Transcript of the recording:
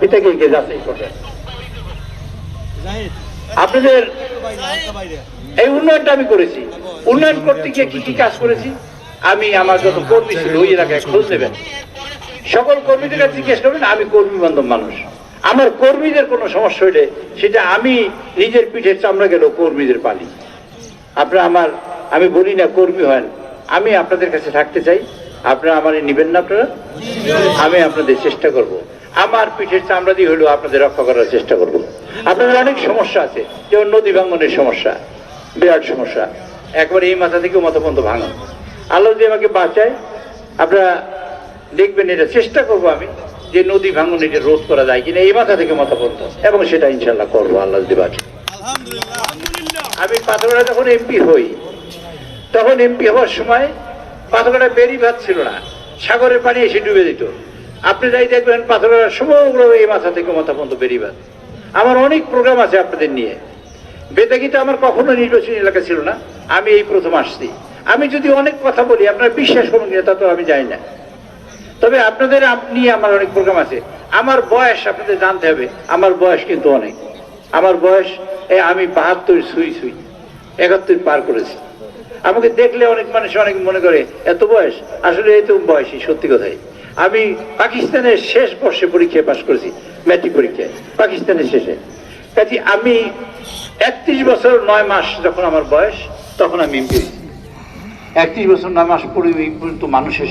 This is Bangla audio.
পিতাকে গিয়ে যাচাই করবেন। আপনাদের এই উন্নয়নটা আমি করেছি। উন্নয়ন করতে গিয়ে কি কি কাজ করেছি, আমি আমার যত কর্মী ছিল ওই এলাকায় খোঁজ নেবেন, সকল কর্মীদের কাছে জিজ্ঞেস করবেন। আমি কর্মী বান্ধব মানুষ, আমার কর্মীদের কোনো সমস্যা হইলে সেটা আমি নিজের পিঠের চামড়া গেলেও কর্মীদের পালি। আপনারা আমি বলি না কর্মী হন, আমি আপনাদের কাছে থাকতে চাই, আপনারা আমার নিবেন না? আপনারা, আমি আপনাদের চেষ্টা করব, আমার পিঠের চামড়া দিয়ে হলেও আপনাদের রক্ষা করার চেষ্টা করব। আপনাদের অনেক সমস্যা আছে, যেমন নদী ভাঙনের সমস্যা, বিরাট সমস্যা, একবার এই মাথা থেকে মাথা পর্যন্ত ভাঙা। আল্লাহ যদি আমাকে বাঁচায়, আপনারা দেখবেন এটা চেষ্টা করব আমি, যে নদী ভাঙন এটা রোধ করা যায় কিনা এই মাথা থেকে মাথা পর্যন্ত, এবং সেটা ইনশাল্লাহ করবো আল্লাহ যদি বাঁচায়। আমি পাথরঘাটা যখন এমপি হই, তখন এমপি হওয়ার সময় পাথরঘাটা বেড়িবাঁধ ছিল না, সাগরের পানি এসে ডুবে দিত। আপনি যাই দেখবেন পাথরঘাটা সমগ্র এই মাথা থেকে মাথা পর্যন্ত বেড়িবাঁধ। আমার অনেক প্রোগ্রাম আছে আপনাদের নিয়ে। বেতাগিতে আমার কখনো নির্বাচনী এলাকা ছিল না, আমি এই প্রথম আসছি। আমি যদি অনেক কথা বলি আপনারা বিশ্বাস করুন কিনা তা তো আমি জানি না, তবে আপনাদের নিয়ে আমার অনেক প্রোগ্রাম আছে। আমার বয়স আপনাদের জানতে হবে, আমার বয়স কিন্তু অনেক। আমার বয়স আমি 72 ছুঁই 71 পার করেছি। আমাকে দেখলে অনেক মানুষ অনেক মনে করে এত বয়স, আসলে এই তো বয়সই, সত্যি কথাই। আমি পাকিস্তানের শেষ বর্ষে পরীক্ষায় পাশ করেছি, ম্যাট্রিক পরীক্ষায় পাকিস্তানের শেষে। কাজে আমি 31 বছর 9 মাস যখন আমার বয়স, তখন আমি এমপি হয়েছি। 31 বছর 9 মাস পরে এই পর্যন্ত মানুষের সাথে